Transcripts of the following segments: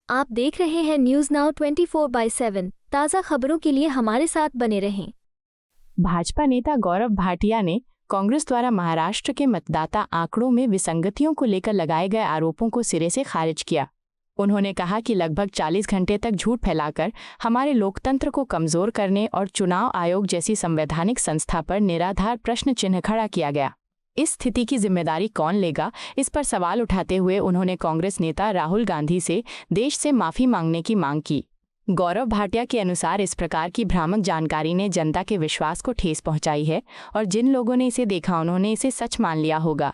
आप देख रहे हैं न्यूज नाउ 24/7। ताज़ा खबरों के लिए हमारे साथ बने रहें। भाजपा नेता गौरव भाटिया ने कांग्रेस द्वारा महाराष्ट्र के मतदाता आंकड़ों में विसंगतियों को लेकर लगाए गए आरोपों को सिरे से खारिज किया। उन्होंने कहा कि लगभग 40 घंटे तक झूठ फैलाकर हमारे लोकतंत्र को कमजोर करने और चुनाव आयोग जैसी संवैधानिक संस्था पर निराधार प्रश्न चिन्ह खड़ा किया गया। इस स्थिति की जिम्मेदारी कौन लेगा, इस पर सवाल उठाते हुए उन्होंने कांग्रेस नेता राहुल गांधी से देश से माफी मांगने की मांग की। गौरव भाटिया के अनुसार इस प्रकार की भ्रामक जानकारी ने जनता के विश्वास को ठेस पहुंचाई है और जिन लोगों ने इसे देखा उन्होंने इसे सच मान लिया होगा।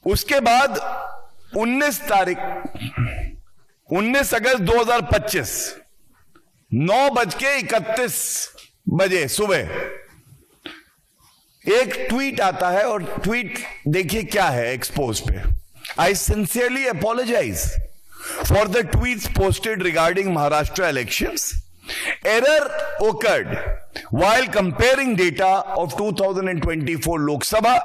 उसके बाद 19 अगस्त 2025 9:31 सुबह एक ट्वीट आता है और ट्वीट देखिए क्या है एक्सपोज पे। I sincerely apologise for the tweets posted regarding Maharashtra elections. Error occurred while comparing data of 2024 Lok Sabha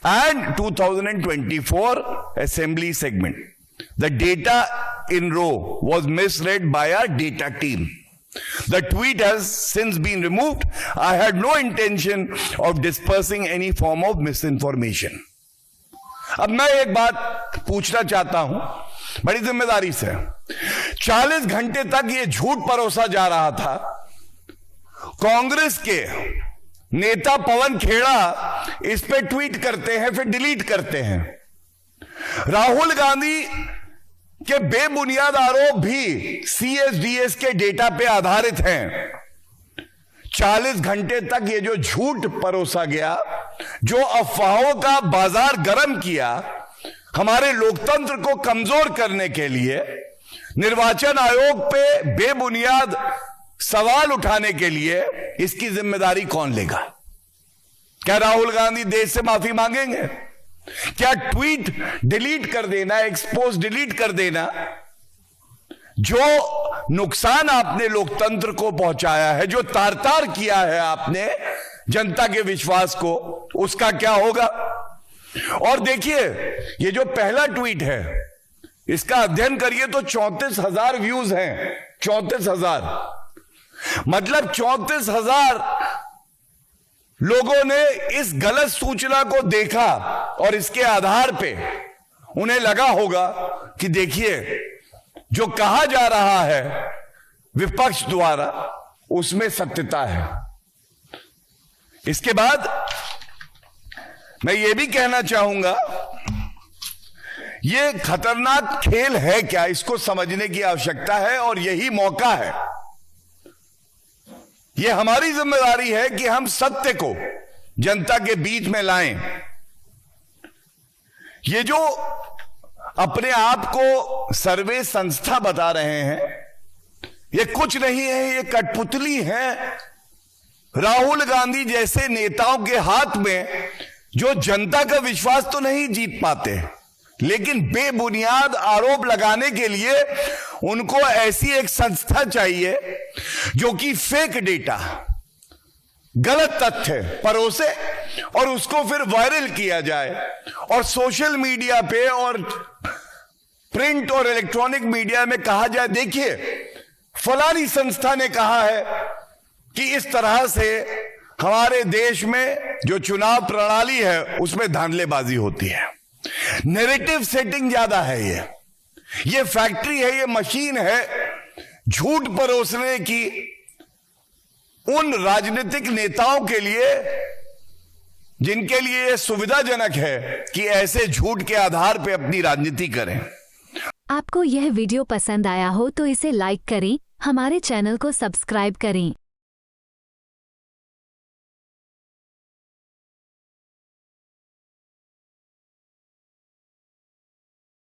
and 2024 Assembly segment. The data in row was misread by our data team. The tweet has since been removed. I had no intention of dispersing any form of misinformation. अब मैं एक बात पूछना चाहता हूं बड़ी जिम्मेदारी से। 40 घंटे तक ये झूठ परोसा जा रहा था। कांग्रेस के नेता पवन खेड़ा इस पे ट्वीट करते हैं, फिर डिलीट करते हैं। राहुल गांधी के बेबुनियाद आरोप भी CSDS के डेटा पे आधारित हैं। 40 घंटे तक ये जो झूठ परोसा गया, जो अफवाहों का बाजार गर्म किया, हमारे लोकतंत्र को कमजोर करने के लिए, निर्वाचन आयोग पे बेबुनियाद सवाल उठाने के लिए, इसकी जिम्मेदारी कौन लेगा? क्या राहुल गांधी देश से माफी मांगेंगे? क्या ट्वीट डिलीट कर देना, एक्सपोज डिलीट कर देना, जो नुकसान आपने लोकतंत्र को पहुंचाया है, जो तार तार किया है आपने जनता के विश्वास को, उसका क्या होगा? और देखिए ये जो पहला ट्वीट है इसका अध्ययन करिए तो 34,000 व्यूज हैं। 34,000 मतलब 34,000 लोगों ने इस गलत सूचना को देखा और इसके आधार पे उन्हें लगा होगा कि देखिए जो कहा जा रहा है विपक्ष द्वारा उसमें सत्यता है। इसके बाद मैं ये भी कहना चाहूंगा, ये खतरनाक खेल है क्या, इसको समझने की आवश्यकता है और यही मौका है। यह हमारी जिम्मेदारी है कि हम सत्य को जनता के बीच में लाएं। ये जो अपने आप को सर्वे संस्था बता रहे हैं, ये कुछ नहीं है, ये कठपुतली है राहुल गांधी जैसे नेताओं के हाथ में, जो जनता का विश्वास तो नहीं जीत पाते, लेकिन बेबुनियाद आरोप लगाने के लिए उनको ऐसी एक संस्था चाहिए जो कि फेक डेटा, गलत तथ्य परोसे और उसको फिर वायरल किया जाए और सोशल मीडिया पे और प्रिंट और इलेक्ट्रॉनिक मीडिया में कहा जाए, देखिए फलानी संस्था ने कहा है कि इस तरह से हमारे देश में जो चुनाव प्रणाली है उसमें धांधलेबाजी होती है। नैरेटिव सेटिंग ज्यादा है। ये फैक्ट्री है, ये मशीन है झूठ परोसने की उन राजनीतिक नेताओं के लिए जिनके लिए यह सुविधाजनक है कि ऐसे झूठ के आधार पर अपनी राजनीति करें। आपको यह वीडियो पसंद आया हो तो इसे लाइक करें, हमारे चैनल को सब्सक्राइब करें।